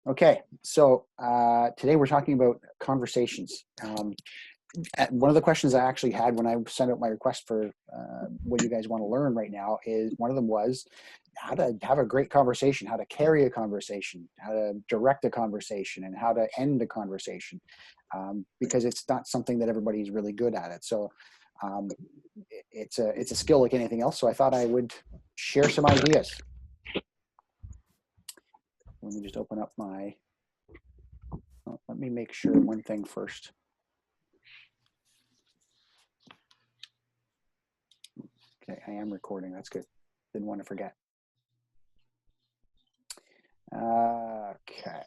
Okay, so today we're talking about conversations. One of the questions I actually had when I sent out my request for what you guys want to learn right now is one of them was how to have a great conversation, how to carry a conversation, how to direct a conversation, and how to end a conversation, because it's not something that everybody's really good at it. So um, it's a skill like anything else. So I thought I would share some ideas. Let me just open up my. Let me make sure one thing first. Okay, I am recording. That's good. Didn't want to forget. Okay.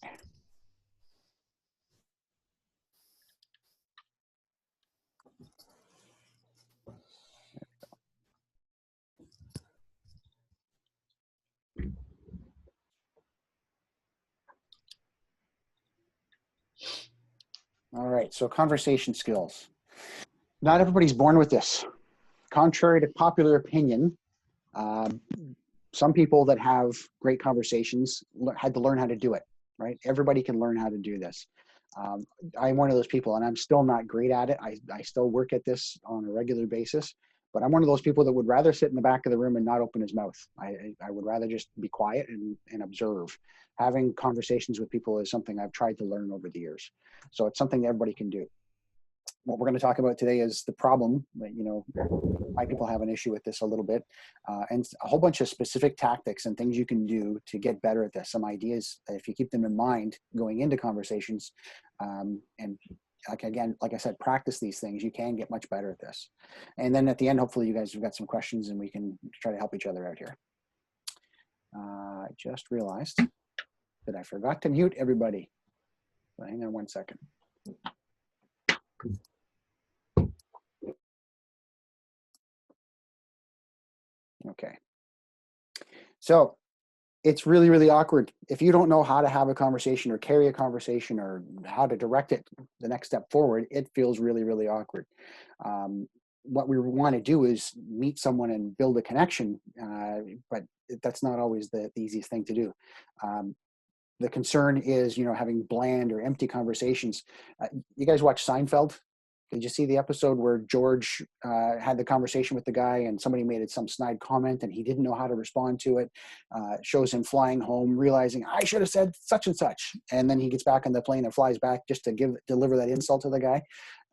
All right, so conversation skills. Not everybody's born with this. Contrary to popular opinion, um, some people that have great conversations had to learn how to do it, right? Everybody can learn how to do this. Um, I'm one of those people, and I'm still not great at it. I still work at this on a regular basis, but I'm one of those people that would rather sit in the back of the room and not open his mouth. I would rather just be quiet and observe. Having conversations with people is something I've tried to learn over the years. So it's something that everybody can do. What we're going to talk about today is the problem that, why people have an issue with this a little bit, and a whole bunch of specific tactics and things you can do to get better at this. Some ideas, if you keep them in mind going into conversations, and like I said, practice these things, you can get much better at this. And then at the end, hopefully you guys have got some questions and we can try to help each other out here. I just realized that I forgot to mute everybody. So hang on one second. Okay. So it's really, really awkward. If you don't know how to have a conversation or carry a conversation or how to direct it the next step forward, it feels really, really awkward. What we want to do is meet someone and build a connection, but that's not always the easiest thing to do. The concern is, having bland or empty conversations. You guys watch Seinfeld? Did you see the episode where George had the conversation with the guy and somebody made some snide comment and he didn't know how to respond to it? Shows him flying home, realizing I should have said such and such. And then he gets back on the plane and flies back just to deliver that insult to the guy.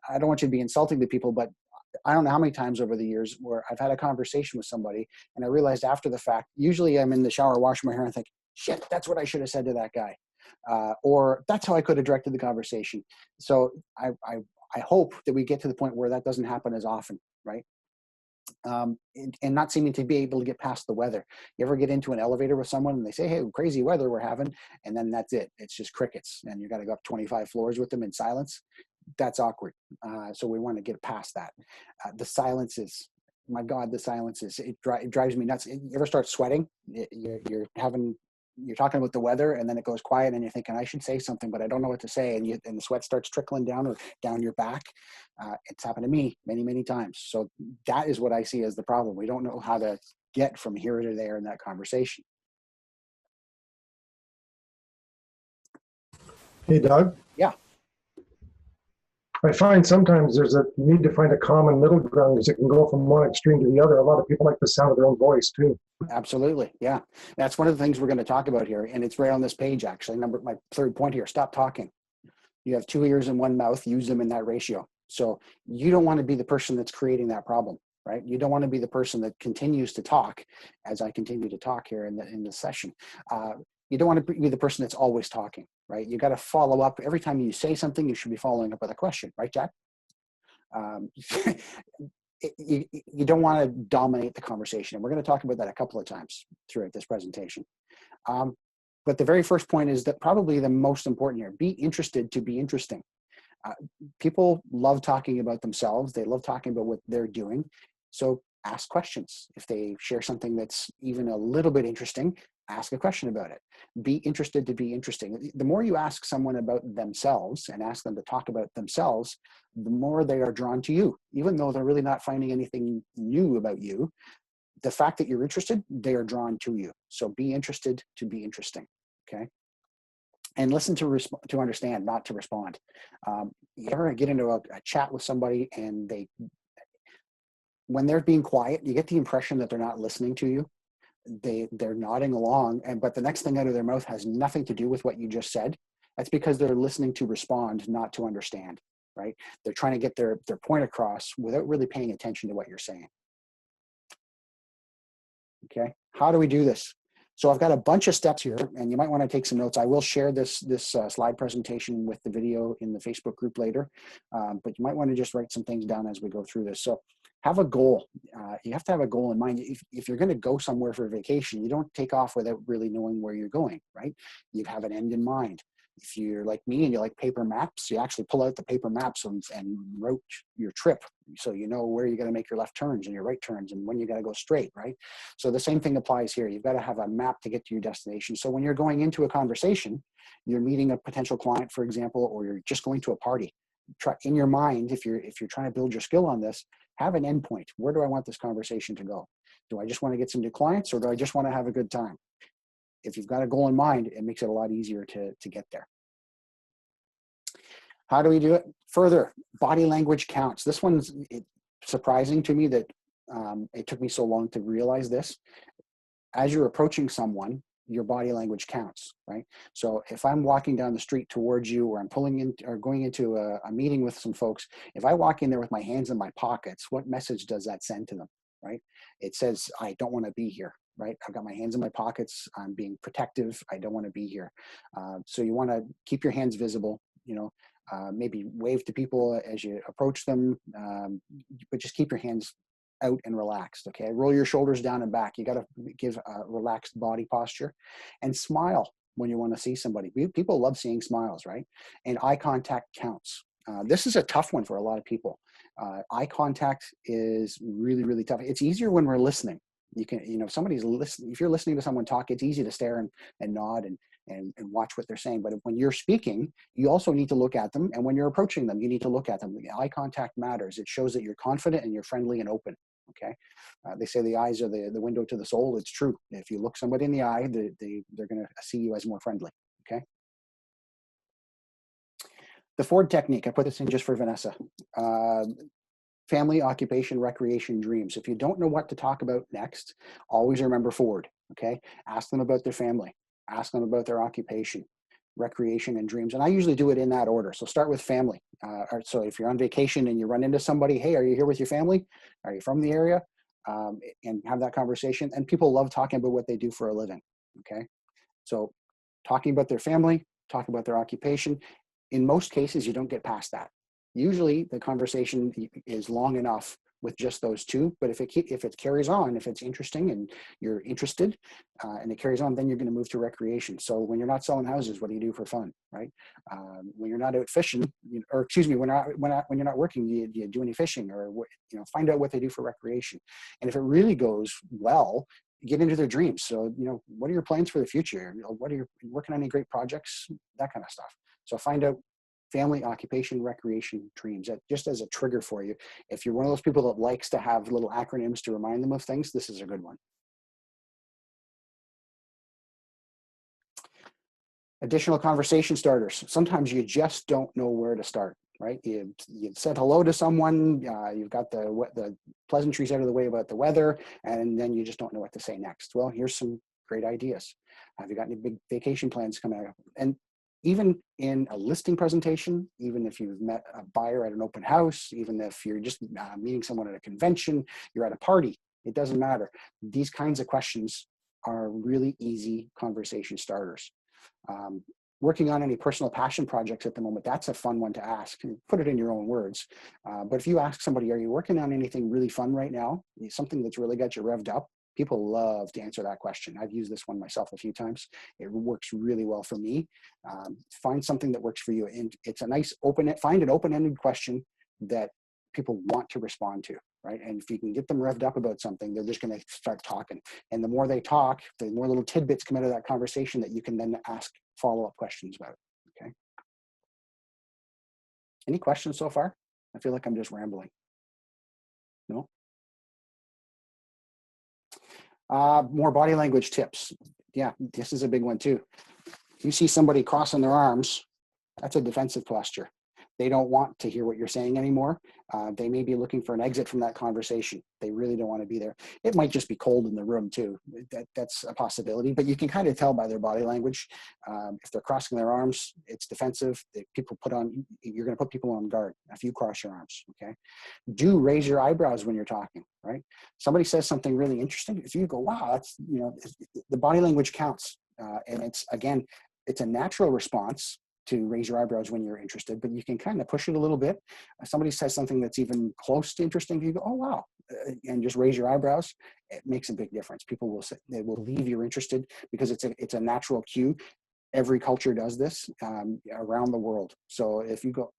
I don't want you to be insulting to people, but I don't know how many times over the years where I've had a conversation with somebody and I realized after the fact, usually I'm in the shower washing my hair and I think, shit, that's what I should have said to that guy. Or that's how I could have directed the conversation. So I hope that we get to the point where that doesn't happen as often, right? And not seeming to be able to get past the weather. You ever get into an elevator with someone and they say, hey, crazy weather we're having, and then that's it. It's just crickets, and you got to go up 25 floors with them in silence. That's awkward. So we want to get past that. The silences, my God, the silences, it drives me nuts. You ever start sweating? You're talking about the weather and then it goes quiet and you're thinking I should say something but I don't know what to say, and the sweat starts trickling down or down your back. It's happened to me many times. So that is what I see as the problem. We don't know how to get from here to there in that conversation. Hey, Doug. Yeah. I find sometimes there's a need to find a common middle ground because it can go from one extreme to the other. A lot of people like the sound of their own voice too. Absolutely. Yeah. That's one of the things we're going to talk about here. And it's right on this page, actually. My third point here, stop talking. You have 2 ears and 1 mouth, use them in that ratio. So you don't want to be the person that's creating that problem, right? You don't want to be the person that continues to talk as I continue to talk here in the session. You don't want to be the person that's always talking, right? You got to follow up. Every time you say something, you should be following up with a question, right, Jack? You don't want to dominate the conversation. And we're going to talk about that a couple of times throughout this presentation. But the very first point is that probably the most important here, be interested to be interesting. People love talking about themselves. They love talking about what they're doing. So ask questions. If they share something that's even a little bit interesting, ask a question about it. Be interested to be interesting. The more you ask someone about themselves and ask them to talk about themselves, the more they are drawn to you, even though they're really not finding anything new about you. The fact that you're interested, they are drawn to you. So be interested to be interesting, okay? and listen to understand, not to respond. You ever get into a chat with somebody and when they're being quiet, you get the impression that they're not listening to you. They're nodding along, but the next thing out of their mouth has nothing to do with what you just said. That's because they're listening to respond, not to understand, right? They're trying to get their point across without really paying attention to what you're saying. Okay, how do we do this? So I've got a bunch of steps here, and you might want to take some notes. I will share this slide presentation with the video in the Facebook group later, but you might want to just write some things down as we go through this. So have a goal. You have to have a goal in mind. If you're going to go somewhere for vacation, you don't take off without really knowing where you're going, right? You have an end in mind. If you're like me and you like paper maps, you actually pull out the paper maps and route your trip so you know where you're going to make your left turns and your right turns and when you got to go straight, right? So the same thing applies here. You've got to have a map to get to your destination. So when you're going into a conversation, you're meeting a potential client, for example, or you're just going to a party. Try in your mind, if you're trying to build your skill on this, have an endpoint. Where do I want this conversation to go? Do I just want to get some new clients, or do I just want to have a good time? If you've got a goal in mind, it makes it a lot easier to get there. How do we do it? Further, body language counts. This one's surprising to me that it took me so long to realize this. As you're approaching someone, your body language counts, right? So if I'm walking down the street towards you, or I'm pulling in or going into a meeting with some folks, if I walk in there with my hands in my pockets, what message does that send to them, right? It says, I don't want to be here, right? I've got my hands in my pockets. I'm being protective. I don't want to be here. So you want to keep your hands visible, maybe wave to people as you approach them, but just keep your hands out and relaxed. Okay, roll your shoulders down and back. You got to give a relaxed body posture, and smile when you want to see somebody. People love seeing smiles, right? And eye contact counts. This is a tough one for a lot of people. Eye contact is really, really tough. It's easier when we're listening. You can, if somebody's listening, if you're listening to someone talk, it's easy to stare and nod and watch what they're saying. But when you're speaking, you also need to look at them. And when you're approaching them, you need to look at them. Eye contact matters. It shows that you're confident and you're friendly and open. Okay. They say the eyes are the window to the soul. It's true. If you look somebody in the eye, they're going to see you as more friendly. Okay. The Ford technique, I put this in just for Vanessa. Family, occupation, recreation, dreams. If you don't know what to talk about next, always remember Ford. Okay. Ask them about their family. Ask them about their occupation, recreation, and dreams. And I usually do it in that order. So start with family. So if you're on vacation and you run into somebody, hey, are you here with your family? Are you from the area? And have that conversation. And people love talking about what they do for a living. Okay. So talking about their family, talking about their occupation. In most cases, you don't get past that. Usually the conversation is long enough with just those two, but if it carries on, if it's interesting and you're interested and it carries on, then you're going to move to recreation. So when you're not selling houses, what do you do for fun, right? When you're not out fishing, or excuse me, when you're not working, do you do any fishing, or find out what they do for recreation. And if it really goes well, get into their dreams. So, what are your plans for the future? What are you working on, any great projects, that kind of stuff. So find out family, occupation, recreation, dreams, just as a trigger for you. If you're one of those people that likes to have little acronyms to remind them of things, this is a good one. Additional conversation starters. Sometimes you just don't know where to start, right? You said hello to someone, you've got the pleasantries out of the way about the weather, and then you just don't know what to say next. Well, here's some great ideas. Have you got any big vacation plans coming up? And even in a listing presentation, even if you've met a buyer at an open house, even if you're just meeting someone at a convention, you're at a party, it doesn't matter. These kinds of questions are really easy conversation starters. Working on any personal passion projects at the moment, that's a fun one to ask. Put it in your own words. But if you ask somebody, are you working on anything really fun right now? Something that's really got you revved up? People love to answer that question. I've used this one myself a few times. It works really well for me. Find something that works for you. And it's a nice find an open-ended question that people want to respond to, right? And if you can get them revved up about something, they're just going to start talking. And the more they talk, the more little tidbits come out of that conversation that you can then ask follow-up questions about, okay? Any questions so far? I feel like I'm just rambling. No? More body language tips. Yeah, this is a big one too. You see somebody crossing their arms, that's a defensive posture. They don't want to hear what you're saying anymore. They may be looking for an exit from that conversation. They really don't want to be there. It might just be cold in the room too. That's a possibility, but you can kind of tell by their body language. If they're crossing their arms, it's defensive. You're going to put people on guard if you cross your arms, okay? Do raise your eyebrows when you're talking, right? Somebody says something really interesting. If you go, wow, that's, the body language counts. And it's a natural response to raise your eyebrows when you're interested, but you can kind of push it a little bit. Somebody says something that's even close to interesting, you go, oh, wow, and just raise your eyebrows. It makes a big difference. People will say, they will believe you're interested because it's a natural cue. Every culture does this around the world. So if you go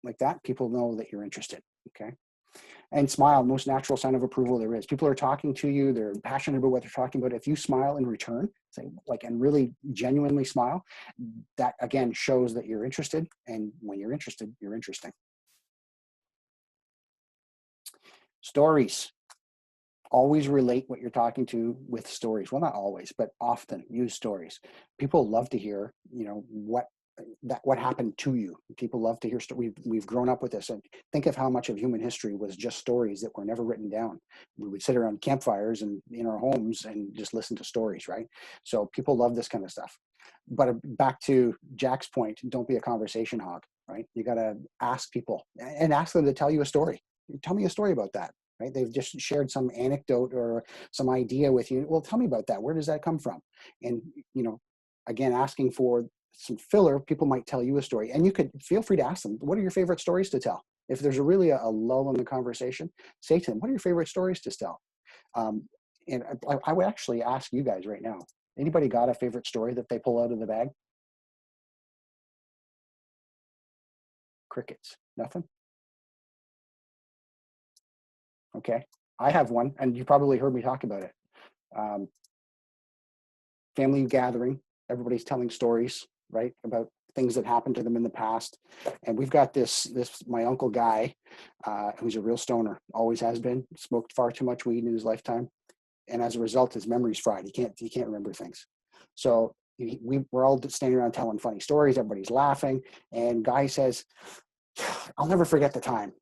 like that, people know that you're interested, okay? And smile, most natural sign of approval there is. People are talking to you, they're passionate about what they're talking about. If you smile in return, and really genuinely smile, that again shows that you're interested. And when you're interested, you're interesting. Stories. Always relate what you're talking to with stories. Well, not always, but often use stories. People love to hear, what happened to you. People love to hear stories. We've grown up with this, and think of how much of human history was just stories that were never written down. We would sit around campfires and in our homes and just listen to stories, right? So people love this kind of stuff. But back to Jack's point, don't be a conversation hog, right? You got to ask people and ask them to tell you a story. Tell me a story about that, right? They've just shared some anecdote or some idea with you. Well, tell me about that. Where does that come from? And, again, asking for some filler, people might tell you a story, and you could feel free to ask them, what are your favorite stories to tell? If there's really a lull in the conversation, say to them, what are your favorite stories to tell? And I would actually ask you guys right now, anybody got a favorite story that they pull out of the bag? Crickets. Nothing? Okay. I have one, and you probably heard me talk about it. Family gathering, everybody's telling stories, right, about things that happened to them in the past. And we've got this my uncle Guy, who's a real stoner, always has been, smoked far too much weed in his lifetime. And as a result, his memory's fried. He can't remember things. So we're all standing around telling funny stories. Everybody's laughing. And Guy says, I'll never forget the time.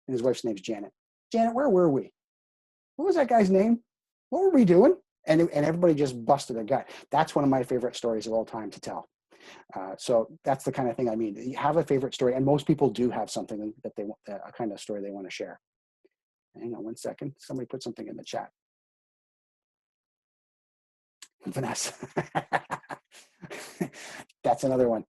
And his wife's name's Janet. Janet, where were we? What was that guy's name? What were we doing? And everybody just busted a gut. That's one of my favorite stories of all time to tell. So that's the kind of thing I mean. You have a favorite story, and most people do have something that they want, a kind of story they want to share. Hang on one second. Somebody put something in the chat. Vanessa. That's another one.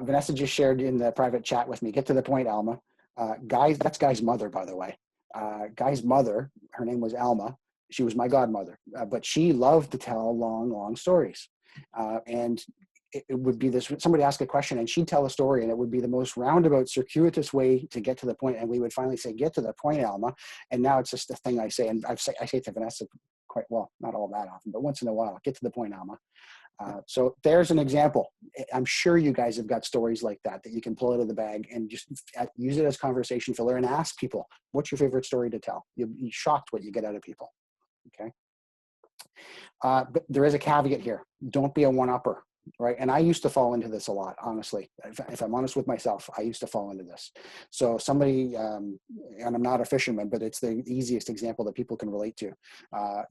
Vanessa just shared in the private chat with me. Get to the point, Alma. That's Guy's mother, by the way. Guy's mother, her name was Alma. She was my godmother, but she loved to tell long stories. And it would be this, somebody ask a question and she'd tell a story, and it would be the most roundabout, circuitous way to get to the point. And we would finally say, get to the point, Alma. And now it's just a thing I say. And I say it to Vanessa quite well, not all that often, but once in a while, get to the point, Alma. So there's an example. I'm sure you guys have got stories like that you can pull out of the bag and just use it as conversation filler and ask people, what's your favorite story to tell? You'll be shocked what you get out of people. Okay. But there is a caveat here. Don't be a one-upper, right? And I used to fall into this a lot, honestly. If I'm honest with myself, I used to fall into this. So somebody, and I'm not a fisherman, but it's the easiest example that people can relate to. I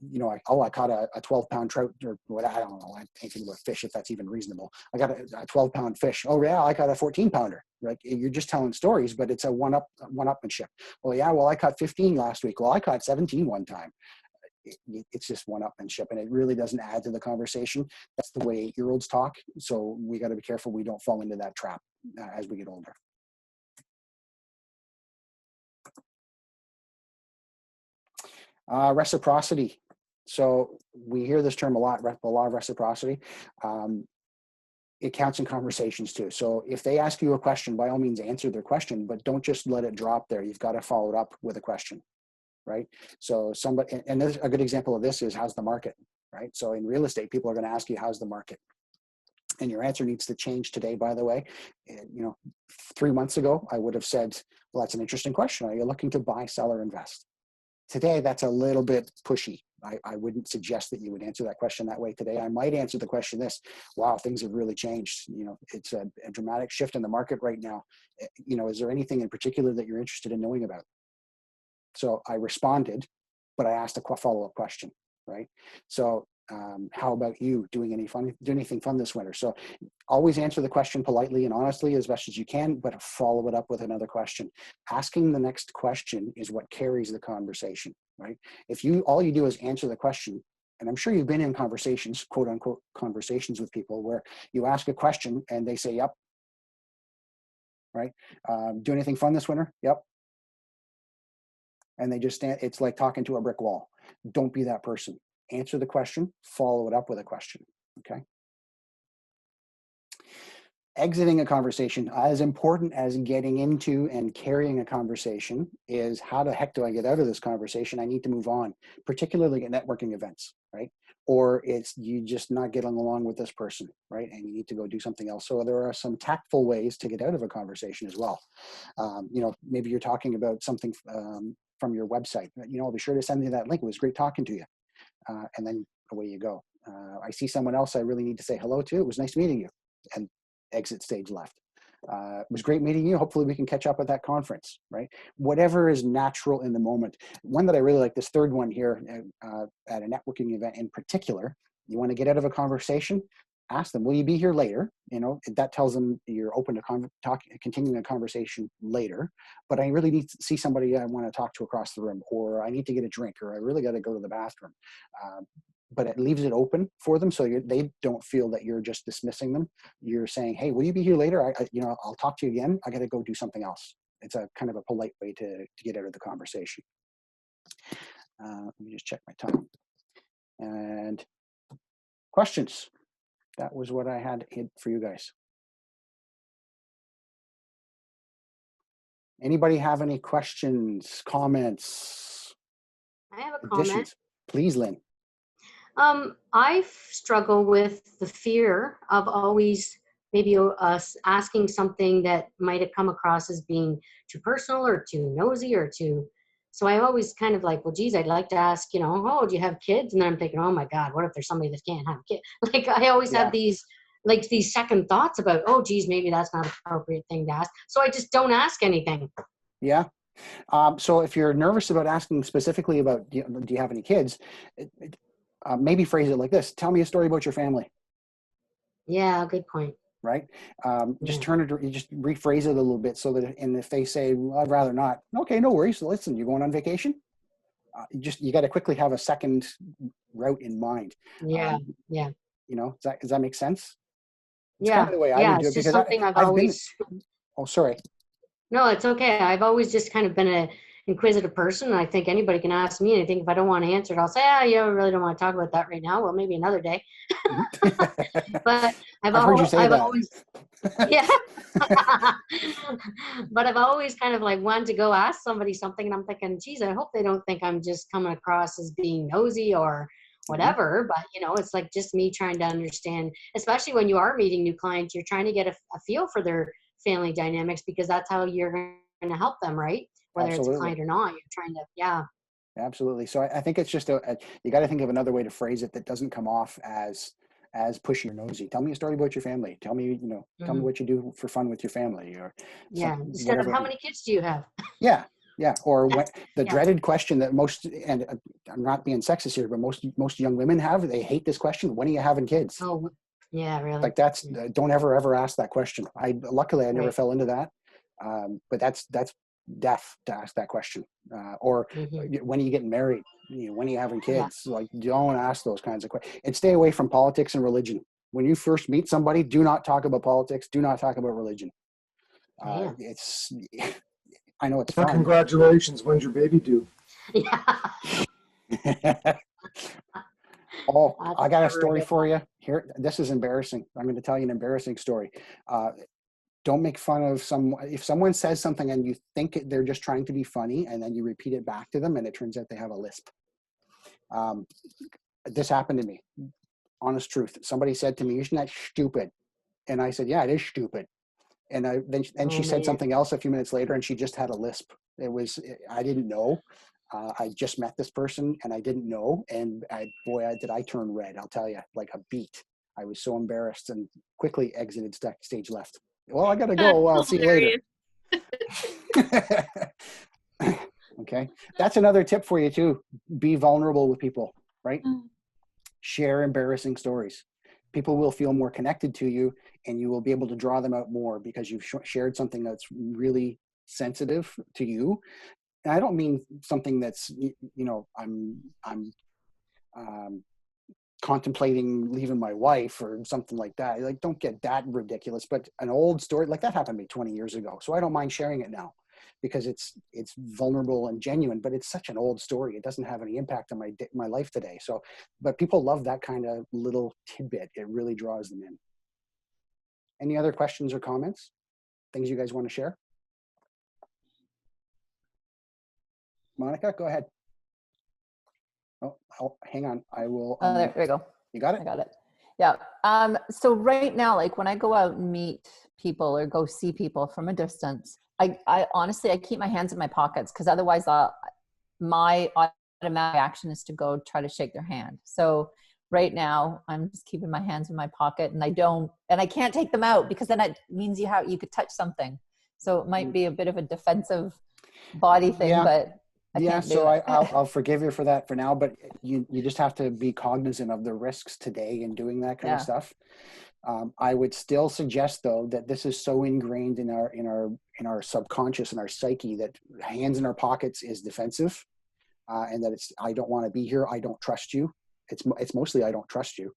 caught a 12-pound trout, or what, I don't know, I can't think about fish, if that's even reasonable. I got a 12-pound fish. Oh yeah, I caught a 14-pounder. Right? You're just telling stories, but it's a one-upmanship. Well, yeah, I caught 15 last week. Well, I caught 17 one time. It's just one-upmanship, and it really doesn't add to the conversation. That's the way 8-year-olds talk. So we got to be careful we don't fall into that trap as we get older. Reciprocity. So we hear this term a lot, the law of reciprocity. It counts in conversations too. So if they ask you a question, by all means answer their question, but don't just let it drop there. You've got to follow it up with a question. Right? So and a good example of this is, how's the market, right? So in real estate, people are going to ask you, how's the market? And your answer needs to change today, by the way. 3 months ago, I would have said, well, that's an interesting question. Are you looking to buy, sell, or invest? today that's a little bit pushy. I wouldn't suggest that you would answer that question that way today. I might answer the question this: wow, things have really changed. It's a dramatic shift in the market right now. Is there anything in particular that you're interested in knowing about? So I responded, but I asked a follow-up question, right? So how about you do anything fun this winter? So always answer the question politely and honestly as best as you can, but follow it up with another question. Asking the next question is what carries the conversation, right? If all you do is answer the question, and I'm sure you've been in conversations, quote unquote conversations with people where you ask a question and they say, yep, right? Do anything fun this winter? Yep. And they just stand, it's like talking to a brick wall. Don't be that person. Answer the question, follow it up with a question, okay? Exiting a conversation, as important as getting into and carrying a conversation, is how the heck do I get out of this conversation? I need to move on, particularly at networking events, right? Or it's you just not getting along with this person, right? And you need to go do something else. So there are some tactful ways to get out of a conversation as well. Maybe you're talking about something from your website. I'll be sure to send you that link. It was great talking to you. And then away you go. I see someone else I really need to say hello to. It was nice meeting you. And exit stage left. It was great meeting you. Hopefully we can catch up at that conference, right? Whatever is natural in the moment. One that I really like, this third one here at a networking event in particular, you want to get out of a conversation, ask them, will you be here later? That tells them you're open to continuing a conversation later, but I really need to see somebody I want to talk to across the room, or I need to get a drink, or I really got to go to the bathroom. But it leaves it open for them, so they don't feel that you're just dismissing them. You're saying, hey, will you be here later? I'll talk to you again. I got to go do something else. It's a kind of a polite way to get out of the conversation. Let me just check my time. And questions. That was what I had for you guys. Anybody have any questions, comments, I have a comment. additions? Please, Lynn. I struggle with the fear of always maybe us asking something that might have come across as being too personal or too nosy or too. So I always kind of like, well, geez, I'd like to ask, oh, do you have kids? And then I'm thinking, oh my God, what if there's somebody that can't have a kid? Like I always have these second thoughts about, oh, geez, maybe that's not an appropriate thing to ask. So I just don't ask anything. Yeah. So if you're nervous about asking specifically about, do you have any kids? Maybe phrase it like this: tell me a story about your family. Yeah, good point. Right? Just just rephrase it a little bit so that, and if they say, well, I'd rather not, okay, no worries. So listen, you're going on vacation? You got to quickly have a second route in mind. Yeah. Does that make sense? It's Yeah. kind of the way I would do it, It's just because something I've always. Oh, sorry. No, it's okay. I've always just kind of been an inquisitive person. And I think anybody can ask me anything. If I don't want to answer it, I'll say, I really don't want to talk about that right now. Well, maybe another day. But I've heard you say that. Always, yeah. But I've always kind of wanted to go ask somebody something. And I'm thinking, geez, I hope they don't think I'm just coming across as being nosy or whatever. But, it's like just me trying to understand, especially when you are meeting new clients, you're trying to get a feel for their family dynamics, because that's how you're going to help them, right? Whether Absolutely. It's a client or not, you're trying to, Absolutely. So I think it's just you got to think of another way to phrase it that doesn't come off as pushy or nosy. Tell me a story about your family. Tell me, tell me what you do for fun with your family, or instead of how many kids do you have? Yeah. Or the dreaded question that most, and I'm not being sexist here, but most young women have, they hate this question: when are you having kids? Oh, yeah, really. Like that's don't ever ask that question. Luckily I never fell into that, but that's death to ask that question. Or when are you getting married? When are you having kids? Like, don't ask those kinds of questions, and stay away from politics and religion. When you first meet somebody, do not talk about politics. Do not talk about religion. It's I know it's fun. Congratulations. When's your baby due? Oh, I got a story for you here. This is embarrassing. I'm going to tell you an embarrassing story. Don't make fun of if someone says something and you think they're just trying to be funny, and then you repeat it back to them and it turns out they have a lisp. This happened to me. Honest truth. Somebody said to me, "Isn't that stupid?" And I said, "Yeah, it is stupid." And then she said something else a few minutes later, and she just had a lisp. I didn't know. I just met this person and I didn't know, and did I turn red, I'll tell you, like a beet. I was so embarrassed and quickly exited stage left. Well, I gotta go. I'll see you later. Okay. That's another tip for you too. Be vulnerable with people, right? Share embarrassing stories. People will feel more connected to you, and you will be able to draw them out more because you've shared something that's really sensitive to you. And I don't mean something that's, I'm contemplating leaving my wife or something like that. Like, don't get that ridiculous, but an old story like that happened to me 20 years ago. So I don't mind sharing it now because it's vulnerable and genuine, but it's such an old story. It doesn't have any impact on my life today. So, but people love that kind of little tidbit. It really draws them in. Any other questions or comments? Things you guys want to share? Monica, go ahead. Oh, hang on. I will. Oh, there we go. You got it? I got it. Yeah. So right now, like when I go out and meet people or go see people from a distance, I honestly, I keep my hands in my pockets because otherwise my automatic action is to go try to shake their hand. So right now I'm just keeping my hands in my pocket and I can't take them out because then it means you could touch something. So it might be a bit of a defensive body thing, but I'll forgive you for that for now, but you just have to be cognizant of the risks today in doing that kind of stuff. I would still suggest though that this is so ingrained in our subconscious and our psyche that hands in our pockets is defensive, and that it's I don't want to be here. I don't trust you. It's mostly I don't trust you.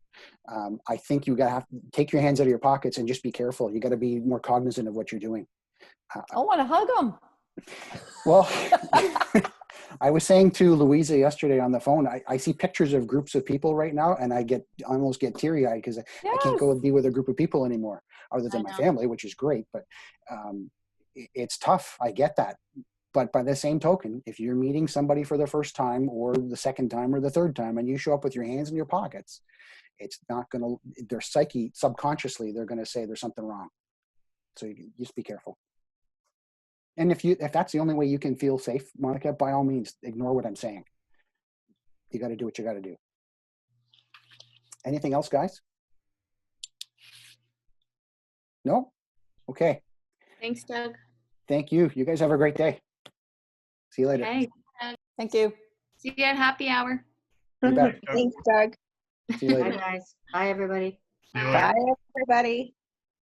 I think you gotta have to take your hands out of your pockets and just be careful. You got to be more cognizant of what you're doing. I want to hug them. Well, I was saying to Louisa yesterday on the phone, I see pictures of groups of people right now, and I almost get teary-eyed because I can't go and be with a group of people anymore, other than my family, which is great. But it's tough. I get that. But by the same token, if you're meeting somebody for the first time or the second time or the third time, and you show up with your hands in your pockets, it's not going to, their psyche, subconsciously, they're going to say there's something wrong. So you just be careful. And if that's the only way you can feel safe, Monica, by all means, ignore what I'm saying. You got to do what you got to do. Anything else, guys? No? Okay. Thanks, Doug. Thank you. You guys have a great day. See you later. Okay. Thank you. See you at happy hour. You bet. Thanks, Doug. See you Bye, later. guys. Bye, everybody. Bye, everybody.